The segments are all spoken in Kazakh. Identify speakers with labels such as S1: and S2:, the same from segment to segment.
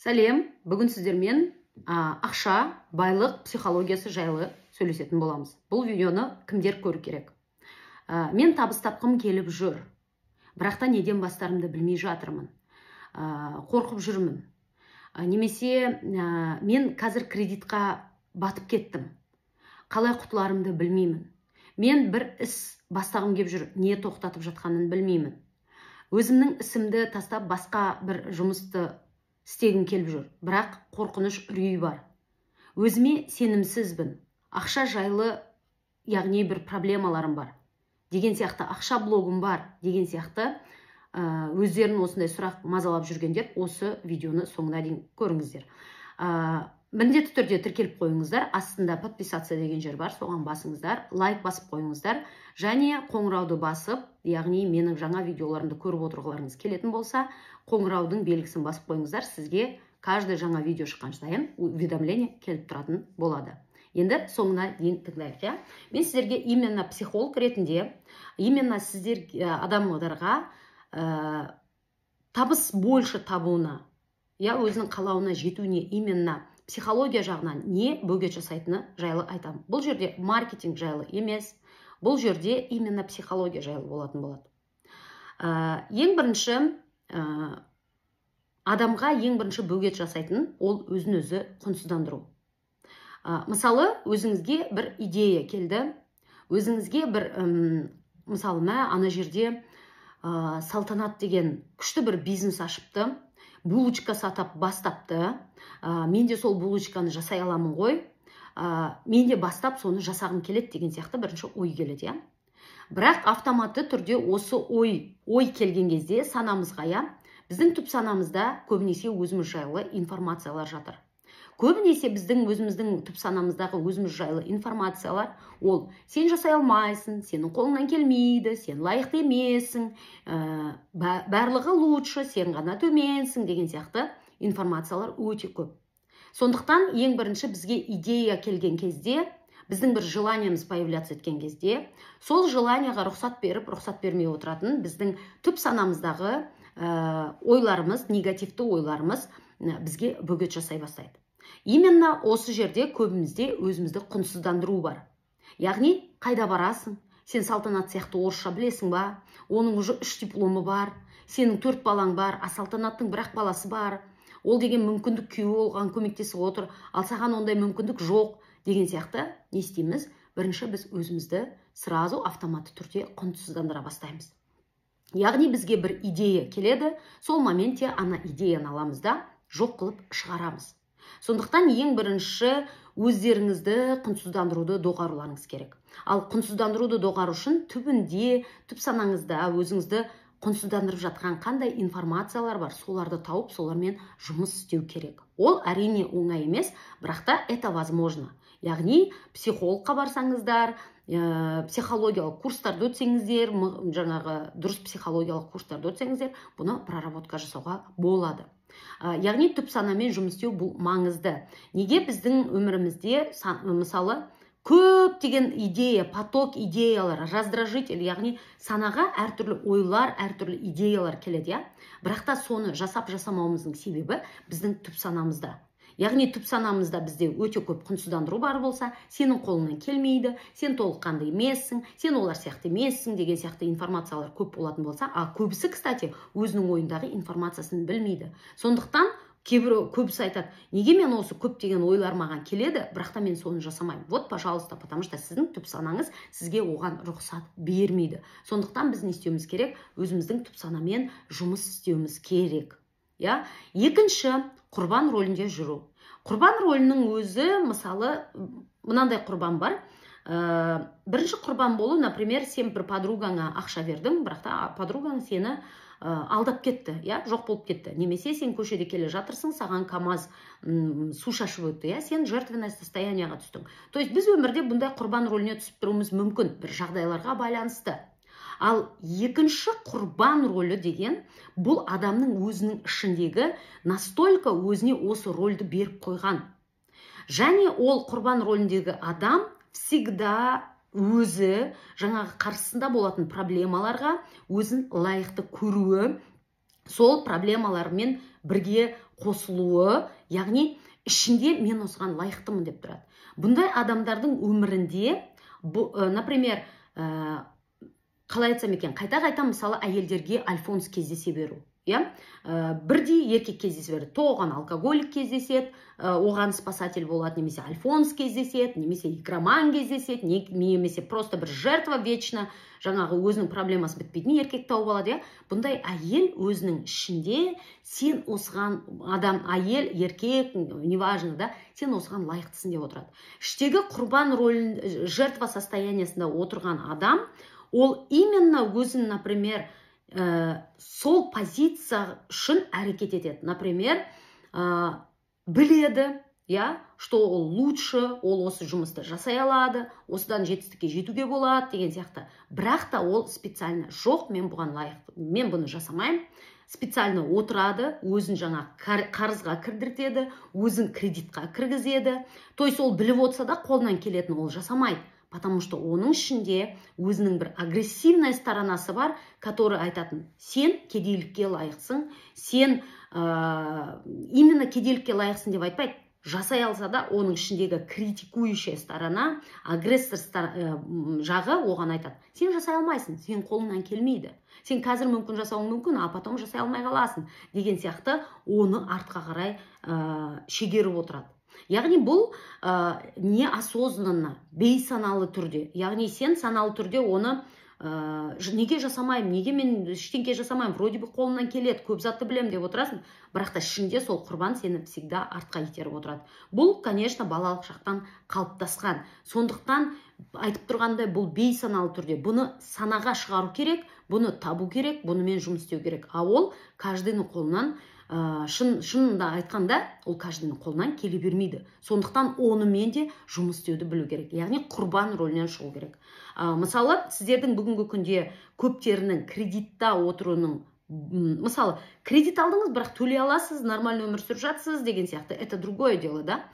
S1: Сәлем, бүгін сіздермен ақша, байлық психологиясы жайлы сөйлесетін боламыз. Бұл видеоны кімдер көру керек? Мен табыс тапқым келіп жүр. Бірақта неден бастарымды білмей жатырмын. Қорқып жүрмін. Немесе мен қазір кредитқа батып кеттім. Қалай құтыларымды білмеймін. Мен бір іс бастағым келіп жүр, не тоқтатып жатқанын білмеймін. Өзімнің ісімді тастап басқа бір жұмысты істегім келіп жүр, бірақ қорқыныш үрей бар. Өзіме сенімсізбін. Ақша жайлы, яғни бір проблемаларым бар. Деген сияқты ақша блогым бар. Деген сияқты өздерін осындай сұрақ мазалап жүргендер осы видеоны соңына дейін көріңіздер. Міндетті түрде тіркеліп қойыңыздар. Астында подписаться деген жер бар, соған басыңыздар, лайк басып қойыңыздар. Және қоңырауды басып, яғни менің жаңа видеоларымды көріп отырғыларыңыз келетін болса, қоңыраудың белгісін басып қойыңыздар. Сізге каждый жаңа видео шыққан сайын уведомление келіп тұратын болады. Енді соңына дейін тыңдайық. Мен сіздерге именно психолог ретінде, именно сіздер адамдарға табыс больше табуына, өзінің қалауына жетуіне именно психология жағынан не бөгет жасайтыны жайлы айтамын. Бұл жерде маркетинг жайлы емес, бұл жерде именно психология жайлы болатын болады. Ең бірінші адамға ең бірінші бөгет жасайтын ол өзін өзі құнсыздандыру. Мысалы, өзіңізге бір идея келді, өзіңізге бір мысалы ана жерде Салтанат деген күшті бір бизнес ашыпты, булочка сатып бастапты, мен де сол булочканы жасай аламын ғой, мен де бастап соны жасағым келеді деген сияқты бірінші ой келеді. Бірақ автоматты түрде осы ой келген кезде санамызға, біздің түп санамызда көбінесе өзіміз жайлы информациялар жатыр. Көбінесе біздің өзіміздің түп санамыздағы өзіміз жайлы информациялар ол сен жасай алмайсың, сенің қолыңнан келмейді, сен лайықты емессің, барлығы лучше, сен ғана төменсің деген сияқты информациялар өте көп. Сондықтан ең бірінші бізге идея келген кезде, біздің бір желаниеміз появляться еткен кезде, сол желанияға рұқсат беріп, рұқсат бермей отыратын біздің түп санамыздағы ойларымыз, негативті ойларымыз бізге бөгет жасай бастайды. Именно осы жерде көбімізде өзімізді құнсыздандыру бар. Яғни, қайда барасың? Сен Салтанат сияқты орысша білесің ба? Оның уже 3 дипломы бар. Сенің 4 балаң бар, а Салтанаттың бір-ақ баласы бар. Ол деген мүмкіндік күйеуі оған көмектесіп отыр, ал саған ондай мүмкіндік жоқ деген сияқты не істейміз? Бірінші біз өзімізді сразу автоматты түрде құнсыздандыра бастаймыз. Яғни бізге бір идея келеді, сол моментте ана идеяны аламыз да жоқ қылып шығарамыз. Сондықтан ең бірінші өздеріңізді құнсыздандыруды доғаруларыңыз керек. Ал құнсыздандыруды доғару үшін түбінде, түп санаңызда өзіңізді құнсыздандырып жатқан қандай информациялар бар, соларды тауып, солармен жұмыс істеу керек. Ол әрине оңай емес, бірақ та это возможно. Яғни психологқа барсаңыздар, психологиялық курстарды өтсеңіздер, жаңағы дұрыс психологиялық курстарды өтсеңіздер, бұны проработка жасауға болады. Яғни түп санамен жұмыс істеу бұл маңызды. Неге біздің өмірімізде, мысалы, көптеген идея, поток идеялар, раздражитель, яғни санаға әртүрлі ойлар, әртүрлі идеялар келеді. Бірақ та соны жасап-жасамауымыздың себебі біздің түп санамызда. Яғни түп санамызда бізде өте көп құнсыздандыру бар болса, сенің қолыңнан келмейді, сен толыққанды емессің, сен олар сияқты емессің деген сияқты информациялар көп болатын болса, а көбісі, кстати, өзінің ойындағы информациясын білмейді. Сондықтан көбісі айтады, неге мен осы көптеген ойлар маған келеді, бірақ та мен соны жасамаймын. Вот, пожалуйста, потому что сіздің түп санаңыз сізге оған рұқсат бермейді. Сондықтан біз не істеуіміз керек? Өзіміздің түп санамен жұмыс істеуіміз керек. Екінші, құрбан рөлінде жүру. Құрбан рөлінің өзі, мысалы, мынандай құрбан бар. Бірінші құрбан болу, например, сен бір подругаңа ақша бердің, бірақ та подругаң сені алдап кетті, жоқ болып кетті. Немесе сен көшеде келе жатырсың, саған КамАЗ су шашып өтті, сен жертвенное состоянияға түстің. То есть біз өмірде бұндай құрбан рөліне түсіп тұруымыз мүмкін, бір жағдайларға байланысты. Ал екінші құрбан рөлі деген, бұл адамның өзінің ішіндегі настолько өзіне осы рөлді беріп қойған. Және ол құрбан рөліндегі адам всегда өзі жаңағы қарсысында болатын проблемаларға өзін лайықты көруі, сол проблемалармен бірге қосылуы, яғни ішінде мен осыған лайықтымын деп тұрады. Бұндай адамдардың өмірінде, например, қалай айтсам екен, қайта-қайта мысалы әйелдерге альфонс кездесе беру. Бірдей еркек кездесе береді, то оған алкоголик кездеседі, оған спасатель болады, немесе альфонс кездеседі, немесе игроман кездеседі, немесе просто бір жертва вечно, жаңағы өзінің проблемасы бітпейтін еркек тауып алады. Бұндай әйел өзінің ішінде сен осыған адам, әйел, еркек, неважно, да, сен осыған лайықтысың деп отырады. Іштегі құрбан рөлін, жертва состояниясында отырған адам, ол именно өзін, например, сол позиция үшін әрекет етеді. Например, біледі, что ол лучше, ол осы жұмысты жасай алады, осыдан жетістікке жетуге болады деген сияқты. Бірақ та ол специально жоқ, мен бұған лайық, мен бұны жасамаймын. Специально отырады, өзін жаңа қарызға кірдіртеді, өзін кредитқа кіргізеді. То есть ол біліп отса да қолынан келетін ол жасамайды. Потому что оның ішінде өзінің бір агрессивная сторонасы бар, который айтатын, сен кедейлікке лайықсың, сен именно кедейлікке лайықсың деп айтпайды. Жасай алса да, оның ішіндегі критикующая сторона, агрессор жағы оған айтады. Сен жасай алмайсың, сен қолыңнан келмейді. Сен қазір мүмкін жасауың мүмкін, а потом жасай алмай қаласың. Деген сияқты оны артқа қарай шегеріп отырады. Яғни бұл неосознанно, бейсаналы түрде. Яғни сен саналы түрде оны неге жасамаймын, неге мен ештеңке жасамаймын, вроде бы қолымнан келеді, көп затты білем деп отырасың, бірақ та ішінде сол құрбан сені всегда артқа итеріп отырады. Бұл, конечно, балалық шақтан қалыптасқан. Сондықтан айтып тұрғандай, бұл бейсаналы түрде. Бұны санаға шығару керек, бұны табу керек, бұнымен жұмыс істеу керек. А ол каждыйның қолынан, шынында айтқанда, ол каждыйның қолынан келе бермейді. Сондықтан онымен де жұмыс істеуді білу керек. Яғни құрбан рөлінен шығу керек. Мысалы, сіздердің бүгінгі күнде көптерінің кредитта отыруының, мысалы, кредит алдыңыз, бірақ төлей аласыз, нормальный өмір сүріп жатсыз деген сияқты. Это другое дело, да?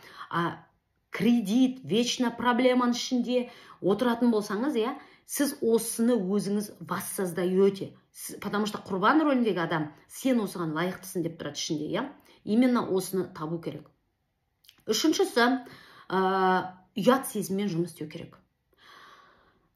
S1: Кредит, вечно проблеманың ішінде отыратын болсаңыз, сіз осыны өзіңіз воссоздаете. Потому что құрбан рөліндегі адам, сен осыған лайықтысың деп тұрады ішінде, именно осыны табу керек. Үшіншісі, ұят сезіммен жұмыс істеу керек.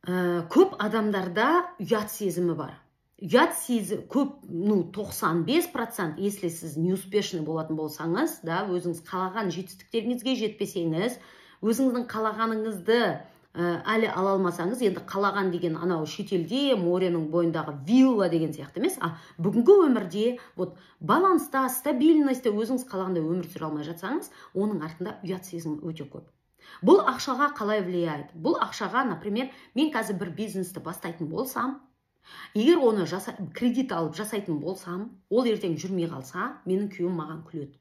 S1: Көп адамдарда ұят сезімі бар. Ұят сезімі көп, 95%, если сіз неуспешный болатын болсаңыз, өзіңіз қалаған жетістіктеріңізге жетпесеңіз, өзіңіздің қалағаныңызды әлі ала алмасаңыз, енді қалаған деген анау шетелде, моренің бойындағы вилла деген сияқты емес, бүгінгі өмірде баланста, стабильностьта өзіңіз қалағандай өмір сүре алмай жатсаңыз, оның артында ұят сезімі өте көп. Бұл ақшаға қалай влияет? Бұл ақшаға, например, мен қазір бір бизнесті бастайтын болсам, егер оны кредит алып жасайтын болсам, ол ертең жүрмей қалса, менің күйеуім маған күледі.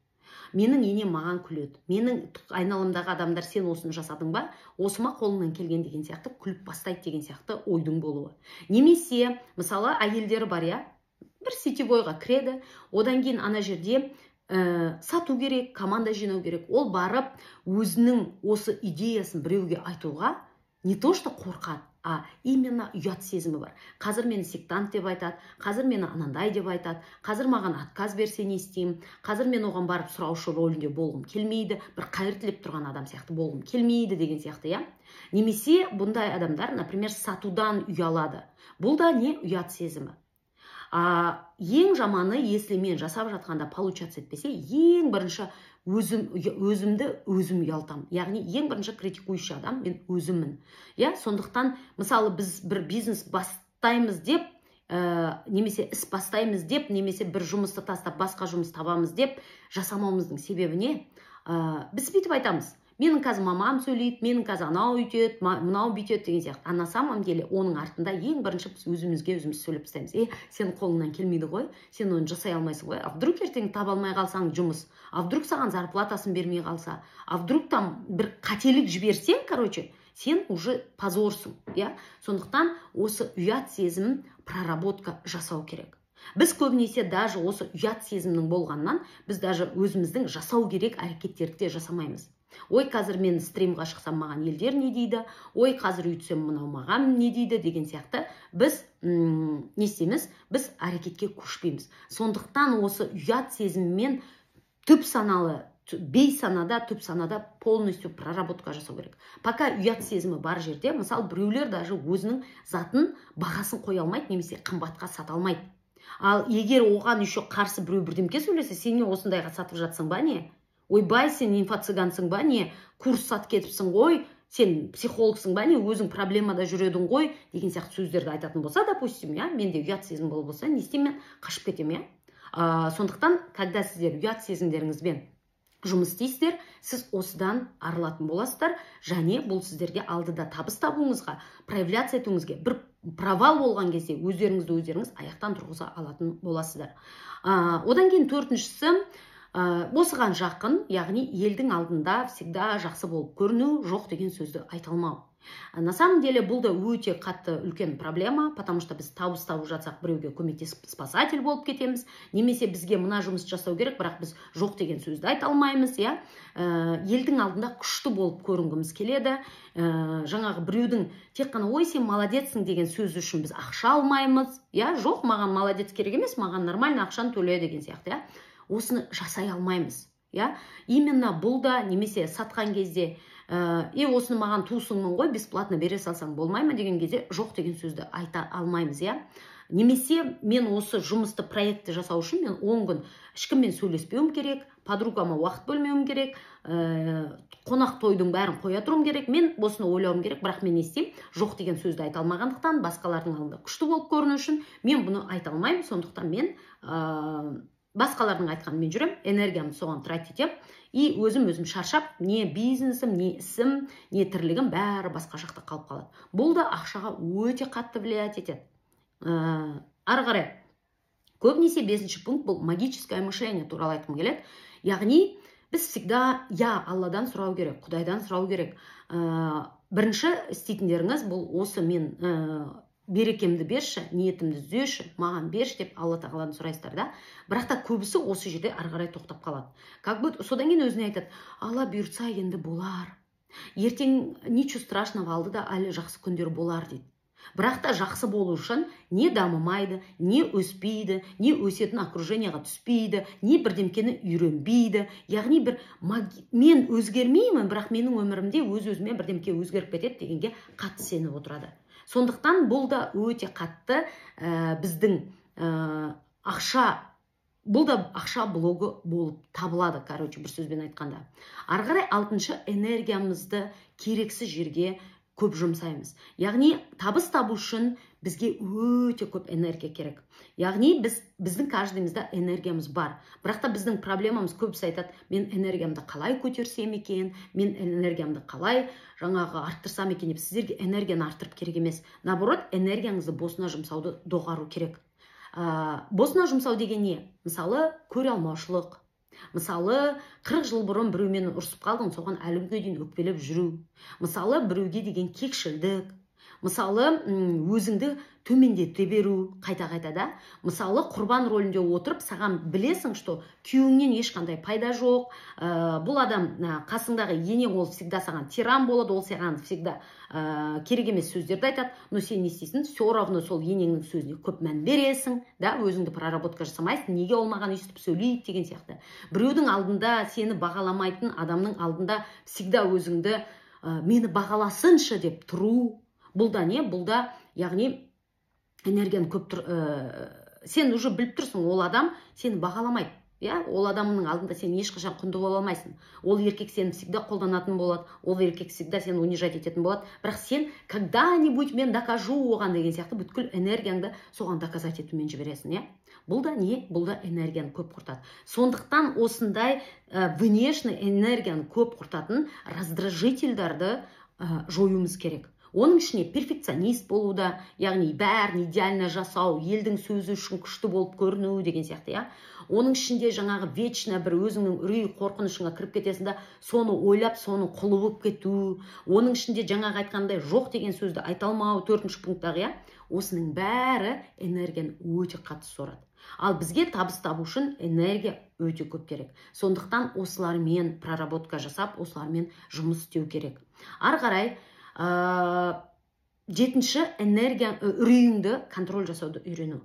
S1: Менің енем маған күледі. Менің айналымдағы адамдар, сен осыны жасадың ба, осыма қолыңнан келген деген сияқты күліп бастайды деген сияқты ойдың болуы. Немесе, мысалы, әйелдері бар, бір сетевойға кіреді, одан кейін ана жерде сату керек, команда жинау керек. Ол барып, өзінің осы идеясын біреуге айтуға не то что қорқады, а именно ұят сезімі бар. Қазір мені сектант деп айтады, қазір мені анандай деп айтады, қазір маған отказ берсе не істеймін, қазір мен оған барып сұраушы рөлінде болғым келмейді, бір қайыр тілеп тұрған адам сияқты болғым келмейді деген сияқты, Немесе бұндай адамдар, например, сатудан ұялады. Бұл да не ұят сезімі. Ең жаманы, если мен жасап жатқанда получаться етпесе, ең бірінші өзімді өзім ұялтам. Яғни ең бірінші критикующий адам мен өзіммін. Сондықтан, мысалы, біз бір бизнес бастаймыз деп, немесе іс бастаймыз деп, немесе бір жұмысты тастап басқа жұмыс табамыз деп жасамауымыздың себебіне біз бүйтіп айтамыз. Менің қазір мамам сөйлейді, менің қазір анау үйтеді, мынау бүйтеді деген сияқты. А на самом деле оның артында ең бірінші біз өзімізге өзіміз сөйлеп тастаймыз. Сен қолыңнан келмейді ғой, сен оны жасай алмайсың ғой. А вдруг ертең таба алмай қалсаң жұмыс, а вдруг саған зарплатасын бермей қалса, а вдруг там бір қателік жіберсең, сен уже позорсың, Сондықтан осы ұят сезім проработка жасау керек. Біз көбінесе даже осы ұят сезімнің болғаннан, біз даже өзіміздің жасау керек әрекеттерді жасамаймыз. Ой, қазір мен стримға шықсам маған елдер не дейді, ой, қазір үйтсем мынау маған не дейді деген сияқты біз не істейміз? Біз әрекетке көшпейміз. Сондықтан осы ұят сезіммен түп саналы, бейсанада, түп санада полностью проработка жасау керек. Пока ұят сезімі бар жерде, мысалы біреулер даже өзінің затын бағасын қоя алмайды, немесе қымбатқа сата алмайды. Ал егер оған еще қарсы біреу бірдемке сөйлесе, сен не осындайға сатып жатсың ба не? Ойбай, сен инфо-цыгансың ба не? Курс сатып кетіпсің ғой, сен психологсың ба не? Өзің проблемада жүредің ғой, деген сияқты сөздерді айтатын болса, допустим, менде ұят сезім болып болса, не істеймін, мен қашып кетемін, сондықтан, когда сіздер ұят сезімдеріңізбен жұмыс істейсіздер, сіз осыдан арылатын боласыздар, және бұл сіздерге алдыда табыс табуыңызға, проявляция етуіңізге, бір провал болған кезде өздеріңізді өздеріңіз аяқтан тұрғыза алатын боласыздар. Одан кейін төртіншісі, осыған жақын, яғни елдің алдында всегда жақсы болып көріну, жоқ деген сөзді айта алмау. На самом деле бұл да өте қатты үлкен проблема, потому что біз табыс тауып жатсақ біреуге көмектесіп спасатель болып кетеміз, немесе бізге мына жұмыс жасау керек, бірақ біз жоқ деген сөзді айта алмаймыз, елдің алдында күшті болып көрінгіміз келеді, жаңағы біреудің тек қана ой сен молодецсің деген сөз үшін біз ақша алмаймыз, жоқ маған молодец керек емес, маған нормально ақшаны төле деген сияқты, осыны жасай алмаймыз. Именно бұл да немесе сатқан кезде осыны маған туысыңмын ғой, бесплатно бере салсаң болмай ма деген кезде жоқ деген сөзді айта алмаймыз, Немесе мен осы жұмысты, проектті жасау үшін мен 10 күн ешкіммен сөйлеспеуім керек, подругама уақыт бөлмеуім керек, қонақ тойдың бәрін қоя тұруым керек, мен осыны ойлауым керек, бірақ мен не істеймін, жоқ деген сөзді айта алмағандықтан, басқалардың алдында күшті болып көріну үшін мен бұны айта алмаймын, сондықтан мен басқалардың айтқанын мен жүрем, энергиямды соған трат етем, и өзім шаршап, не бизнесім, не ісім, не тірлігім бәрі басқа жақта қалып қалады. Бұл да ақшаға өте қатты влиять етеді. Ары қарай, көбінесе 5-ші пункт бұл магическое мышление туралы айтқым келеді. Яғни, біз всегда Алладан сұрау керек, Құдайдан сұрау керек. Бірінші істейтіндеріңіз бұл осы мен берекемді берші, ниетімді түзеші, маған берші деп Алла тағаладан сұрайсыздар да. Бірақ та көбісі осы жерде ары қарай тоқтап қалады. Как бы содан кейін өзіне айтады, Алла бұйыртса енді болар. Ертең ничего страшного, алдыда әлі жақсы күндер болар дейді. Бірақ та жақсы болу үшін не дамымайды, не өспейді, не өсетін окруженияға түспейді, не бірдемкені үйренбейді. Яғни мен өзгермеймін, бірақ менің өмірімде өз-өзіме бірдемке өзгеріп кетеді дегенге қатты сеніп отырады. Сондықтан бұл да өте қатты біздің бұл да ақша блогы болып табылады, бір сөзбен айтқанда. Ары қарай 6-шы энергиямызды керексіз жерге көп жұмсаймыз. Яғни табыс табу үшін бізге өте көп энергия керек. Яғни біздің каждыйымызда энергиямыз бар. Бірақ та біздің проблемамыз көбісі айтады, мен энергиямды қалай көтерсем екен, мен энергиямды қалай жаңағы арттырсам екен деп. Сіздерге энергияны арттырып керек емес. Наоборот, энергияңызды босына жұмсауды доғару керек. Босына жұмсау деген не? Мысалы, көре алмаушылық. Мысалы, 40 жыл бұрын біреумен ұрсып қалдың, соған әлі күнге дейін өкпелеп жүру. Мысалы, біреуге деген кекшілдік. Мысалы, өзіңді төмендете беру, қайта-қайта да. Мысалы, құрбан рөлінде отырып, саған білесің, что күйеуіңнен ешқандай пайда жоқ. Бұл адам қасыңдағы ене, ол всегда саған тиран болады, ол саған всегда керек емес сөздерді айтады. Но сен не істейсің? Все равно сол енеңнің сөзіне көп мән бересің, да, өзіңді проработка жасамайсың, неге ол маған өйстіп сөйлейді деген сияқты. Біреудің алдында сені бағаламайтын адамның алдында всегда өзіңді мені бағаласыншы деп тұру. Бұл да не? Бұл да, яғни, энергияны көп сен уже біліп тұрсың, ол адам сені бағаламайды. Ол адамның алдында сен ешқашан құнды бола алмайсың. Ол еркек сені всегда қолданатын болады, ол еркек всегда сені унижать ететін болады. Бірақ сен когда-нибудь мен докажу оған деген сияқты бүткіл энергияңды соған доказать етумен жібересің. Бұл да не? Бұл да энергияны көп құртады. Сондықтан осындай внешний энергияны көп құртатын раздражительдарды жоюымыз керек. Оның ішіне перфекционист болуда, яғни бәрін идеально жасау, елдің сөзі үшін күшті болып көріну деген сияқты. Оның ішінде жаңағы вечно бір өзіңнің үрей қорқынышыңа кіріп кетесің да, соны ойлап, соны құлы болып кету. Оның ішінде жаңағы айтқандай жоқ деген сөзді айта алмау, 4-ші пункттағы, осының бәрі энергияны өте қатты сорады. Ал бізге табыс табу үшін энергия өте көп керек. Сондықтан осылармен проработка жасап, осылармен жұмыс істеу керек. Ары қарай 7-ші энергия үрейіңді контроль жасауды үйрену.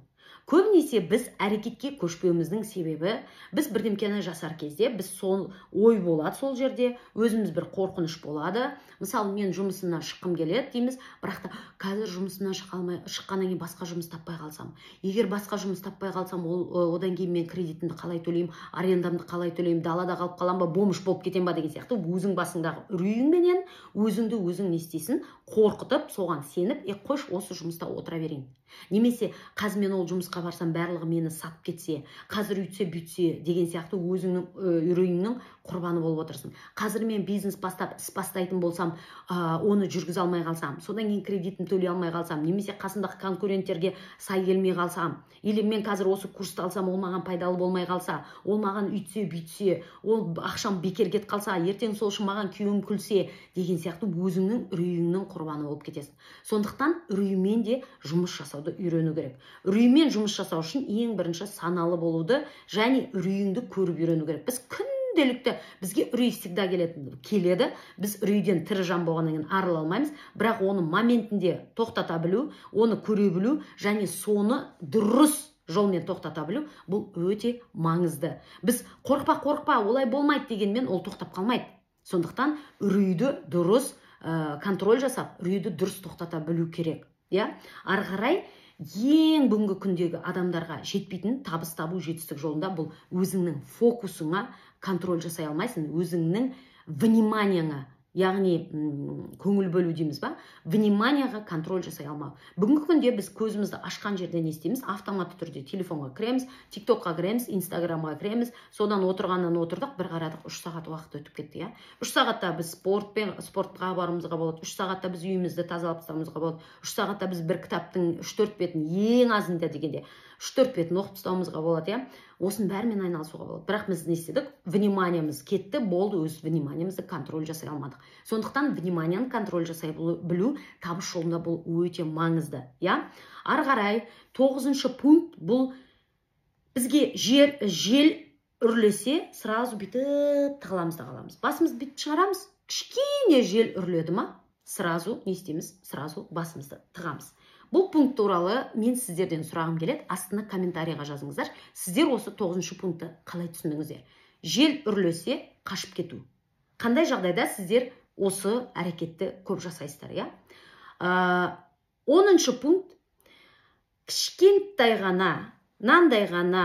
S1: Көбінесе біз әрекетке көшпеуіміздің себебі, біз бірдемкені жасар кезде, біз сол ой болады сол жерде, өзіміз бір қорқыныш болады. Мысалы, мен жұмысымнан шыққым келеді дейміз, бірақ та қазір жұмысымнан шыққаннан кейін басқа жұмыс таппай қалсам, егер басқа жұмыс таппай қалсам, одан кейін мен кредитімді қалай төлеймін, арендамды қалай төлеймін, далада қалып қалам ба, бомж болып кетем ба деген сияқты өзің басыңдағы үрейіңменен өзіңді өзің не істейсің, қорқытып, соған сеніп, қойшы осы жұмыста отыра берейін. Немесе қазір мен ол жұмысқа барсам барлығы мені сатып кетсе, қазір үйтсе бүйтсе деген сияқты өзіңнің үрейіңнің құрбаны болып отырсың. Қазір мен бизнес бастап іс бастайтын болсам, оны жүргізе алмай қалсам, содан кейін кредитім төлей алмай қалсам, немесе қасымдағы конкуренттерге сай келмей қалсам, или мен қазір осы курсты алсам, ол маған пайдалы болмай қалса, ол маған үйтсе бүйтсе, ол ақшам бекер кетіп қалса, ертең сол үшін маған күйеуім күлсе деген сияқты өзіңнің үрейіңнің құрбаны болып кетесің. Сондықтан үреймен де жұмыс жасауды үйрену керек. Үреймен жұмыс жасау үшін ең бірінші саналы болуды және үрейіңді көріп үйрену керек. Біз күнделікті, бізге үрей всегда келеді. Біз үрейден тірі жан болғаннан кейін арыла алмаймыз, бірақ оны моментінде тоқтата білу, оны көре білу және соны дұрыс жолмен тоқтата білу, бұл өте маңызды. Біз қорықпа, олай болмайды дегенмен ол тоқтап қалмайды. Сондықтан үрейді дұрыс контроль жасап, үрейді дұрыс тоқтата білу керек. Ары қарай ең бүгінгі күндегі адамдарға жетпейтін табыс табу жетістік жолында бұл өзіңнің фокусыңа контроль жасай алмайсың, өзіңнің вниманияңа, яғни көңіл бөлу дейміз ба, вниманияға контроль жасай алмау. Бүгінгі күнде біз көзімізді ашқан жерде не істейміз? Автоматты түрде телефонға кіреміз, тиктокқа кіреміз, инстаграмға кіреміз, содан отырғаннан отырдық, бір қарадық, 3 сағат уақыт өтіп кетті. 3 сағатта біз спортқа баруымызға болады, 3 сағатта біз үйімізді тазалап тастауымызға болады, 3 сағатта біз бір кітаптың 3-4 бетін ең азында дегенде 3-4 бетін оқып тастауымызға болады. Осының бәрімен айналысуға болады. Бірақ біз не істедік? Вниманиямыз кетті, болды, өз вниманиямызды контроль жасай алмадық. Сондықтан вниманияны контроль жасай білу табыс жолында бұл өте маңызды. Ары қарай 9-шы пункт бұл бізге жел үрлесе, сразу бүйтіп тығыламыз да қаламыз. Басымызды бүйтіп шығарамыз, кішкене жел үрледі ма, сразу не істейміз? Сразу басымызды тығамыз. Бұл пункт туралы мен сіздерден сұрағым келеді, астына комментарийға жазыңыздар. Сіздер осы 9-шы пунктты қалай түсіндіңіздер? Жел үрлесе, қашып кету. Қандай жағдайда сіздер осы әрекетті көп жасайсыздар? 10-шы пункт, кішкентай ғана, нандай ғана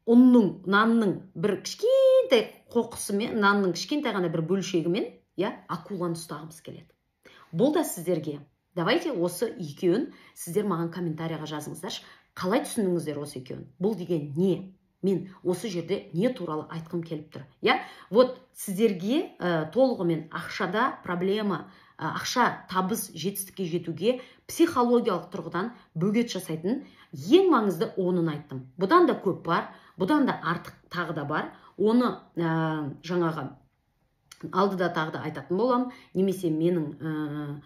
S1: нанның бір кішкентай қоқысымен, нанның кішкентай ғана бір бөлшегімен акуланы ұстағымыз келеді. Бұл да сіздерге. Давайте осы екеуін сіздер маған комментарийға жазыңыздаршы. Қалай түсіндіңіздер осы екеуін? Бұл деген не? Мен осы жерде не туралы айтқым келіп тұр? Вот сіздерге толығымен ақшада проблема, ақша табыс жетістікке жетуге психологиялық тұрғыдан бөгет жасайтын ең маңызды онын айттым. Бұдан да көп бар, бұдан да артық тағы да бар. Оны жаңағы алдыда тағы да айтатын болам, немесе менің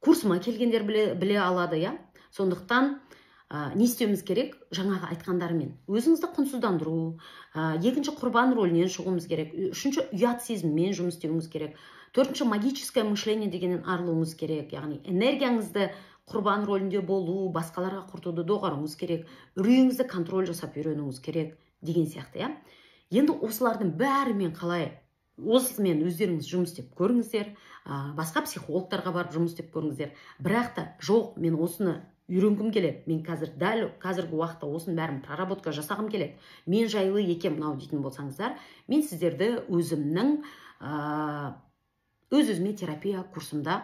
S1: курсыма келгендер біле алады. Сондықтан не істеуіміз керек? Жаңағы айтқандарымен өзіңізді құнсыздандыру, екінші құрбан рөлінен шығуымыз керек, үшінші ұят сезіммен жұмыс істеуіңіз керек, төртінші магическое мышление дегеннен арылуыңыз керек, яғни энергияңызды құрбан рөлінде болу, басқаларға құртуды доғаруыңыз керек, үрейіңізді контроль жасап үйренуіңіз керек деген сияқты. Енді осылардың бәрімен қалай осымен өздеріңіз жұмыс істеп көріңіздер, басқа психологтарға барып жұмыс істеп көріңіздер. Бірақ та жоқ, мен осыны үйренгім келеді, мен дәл қазіргі уақытта осының бәрін проработка жасағым келеді, мен жайлы екем мынау дейтін болсаңыздар, мен сіздерді өзімнің өз-өзіме терапия курсымда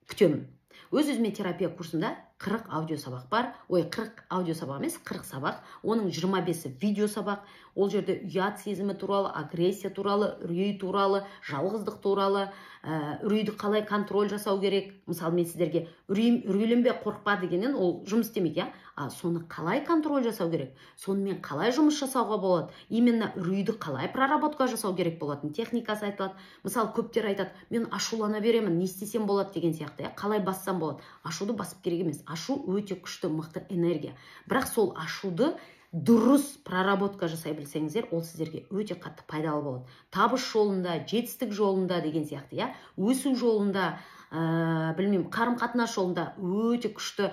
S1: күтемін. Өз-өзіме терапия курсымда 40 аудио сабақ бар. 40 аудио сабақ емес, 40 сабақ. Оның 25-і видео сабақ. Ол жерде ұят сезімі туралы, агрессия туралы, үрей туралы, жалғыздық туралы, үрейді қалай контроль жасау керек. Мысалы, мен сіздерге үрейленбе, қорықпа дегеннен ол жұмыс істемейді. Соны қалай контроль жасау керек? Сонымен қалай жұмыс жасауға болады? Именно үрейді қалай проработка жасау керек болатын техникасы айтылады. Мысалы, көптер айтады, мен ашулана беремін, не істесем болады деген сияқты. Қалай бассам болады? Ашуды басып керек емес. Ашу өте күшті, мықты энергия. Бірақ сол ашуды дұрыс проработка жасай білсеңіздер, ол сіздерге өте қатты пайдалы болады. Табыс жолында, жетістік жолында деген сияқты, өсу жолында, білмеймін, қарым-қатынас жолында өте күшті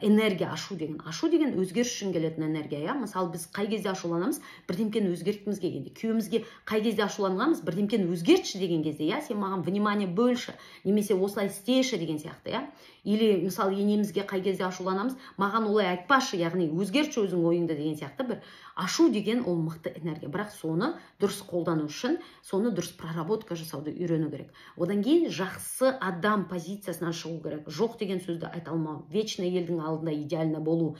S1: энергия ашу деген өзгеріс үшін келетін энергия. Мысалы біз қай кезде ашуланамыз? Бірдемкені өзгерткіміз келгенде. Күйеуімізге қай кезде ашуланғанбыз? Бірдемкені өзгертші деген кезде, сен маған внимание бөлші, немесе осылай істеші деген сияқты, Или мысалы енемізге қай кезде ашуланамыз? Маған олай айтпашы, яғни өзгертші өзің ойыңды деген сияқты. Бір ашу деген ол мықты энергия, бірақ соны дұрыс қолдану үшін соны дұрыс проработка жасауды үйрену керек. Одан кейін жақсы адам позициясынан шығу керек. Жоқ деген сөзді айта алмау, вечно елдің алдында идеально болу.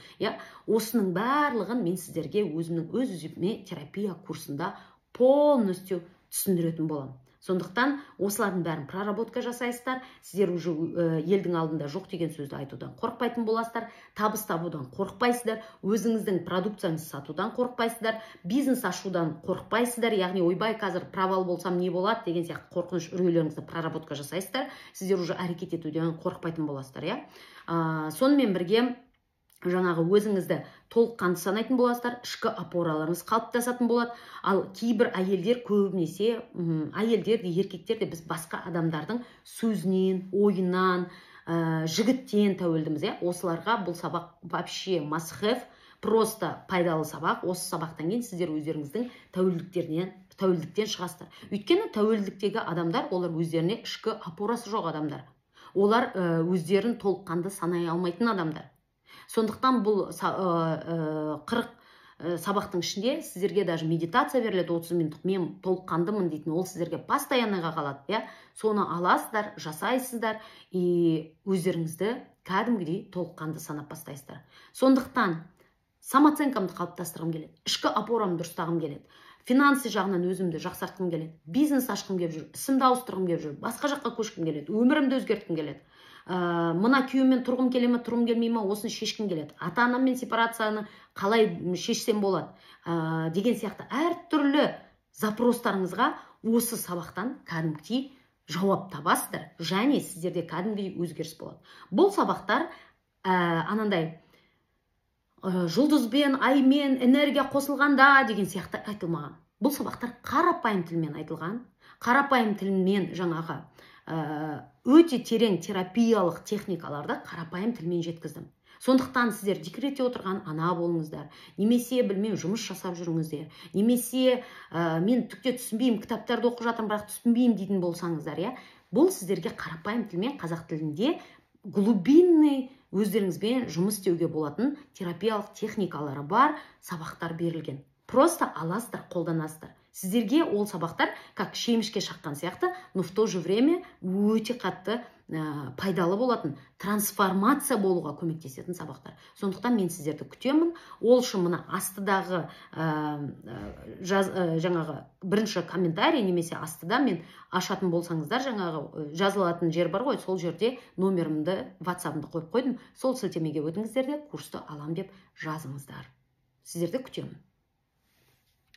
S1: Осының барлығын мен сіздерге өзімнің өз-өзіме терапия курсында полностью түсіндіретін боламын. Сондықтан осылардың бәрін проработка жасайсыздар, сіздер уже елдің алдында жоқ деген сөзді айтудан қорықпайтын боласыздар, табыс табудан қорықпайсыздар, өзіңіздің продукцияңызды сатудан қорықпайсыздар, бизнес ашудан қорықпайсыздар, яғни ойбай қазір провал болсам не болады деген сияқты қорқыныш үрейлеріңізді проработка жасайсыздар, сіздер уже әрекет етуден қорықпайтын боласыздар, Сонымен бірге жаңағы өзіңізді толыққанды санайтын боласыздар, ішкі опораларыңыз қалыптасатын болады. Ал кейбір әйелдер, көбінесе әйелдер де еркектер де біз басқа адамдардың сөзінен, ойынан, жігіттен тәуелдіміз, Осыларға бұл сабақ вообще must have, просто пайдалы сабақ. Осы сабақтан кейін сіздер өздеріңіздің тәуелдіктен шығасыздар. Өйткені тәуелдіктегі адамдар, олар өздеріне ішкі опорасы жоқ адамдар. Олар өздерін толыққанды санай алмайтын адамдар. Сондықтан бұл 40 сабақтың ішінде сіздерге даже медитация беріледі 30 минуттық, мен толыққандымын дейтін, ол сіздерге постоянныйға қалады, Соны аласыздар, жасайсыздар, өздеріңізді кәдімгідей толыққанды санап бастайсыздар. Сондықтан самооценкамды қалыптастырғым келеді, ішкі опорамды дұрыстағым келеді, финансы жағынан өзімді жақсартқым келеді, бизнес ашқым келіп жүр, ісімді ауыстырғым келіп жүр, басқа жаққа көшкім келеді, өмірімді өзгерткім келеді. Мына күйеумен тұрғым келе ме, тұрғым келмей ме, осыны шешкім келеді. Ата-анаммен сепарацияны қалай шешсем болады деген сияқты әртүрлі запростарыңызға осы сабақтан кәдімгідей жауап табасыздар, және сіздерде кәдімгідей өзгеріс болады. Бұл сабақтар анандай жұлдызбен, аймен, энергия қосылғанда деген сияқты айтылмаған. Бұл сабақтар қарапайым тілмен айтылған, қарапайым тілмен жаңағы өте терең терапиялық техникаларды қарапайым тілмен жеткіздім. Сондықтан сіздер декретте отырған ана болыңыздар, немесе білмеймін жұмыс жасап жүріңіздер, немесе мен түкте түсінбеймін, кітаптарды оқып жатырмын, бірақ түсінбеймін дейтін болсаңыздар, бұл сіздерге қарапайым тілмен қазақ тілінде глубинный өздеріңізбен жұмыс істеуге болатын терапиялық техникалары бар сабақтар берілген. Просто аласыздар, қолданасыздар. Сіздерге ол сабақтар как шемішке шаққан сияқты, но в то же время өте қатты пайдалы болатын, трансформация болуға көмектесетін сабақтар. Сондықтан мен сіздерді күтемін. Ол үшін мына астыдағы жаңағы бірінші комментарий, немесе астыда мен ашатын болсаңыздар, жаңағы жазылатын жер бар ғой, сол жерде номерімді, WhatsApp-ымды қойып қойдым. Сол сілтемеге өтіңіздер де курсты алам деп жазыңыздар. Сіздерді күтемін.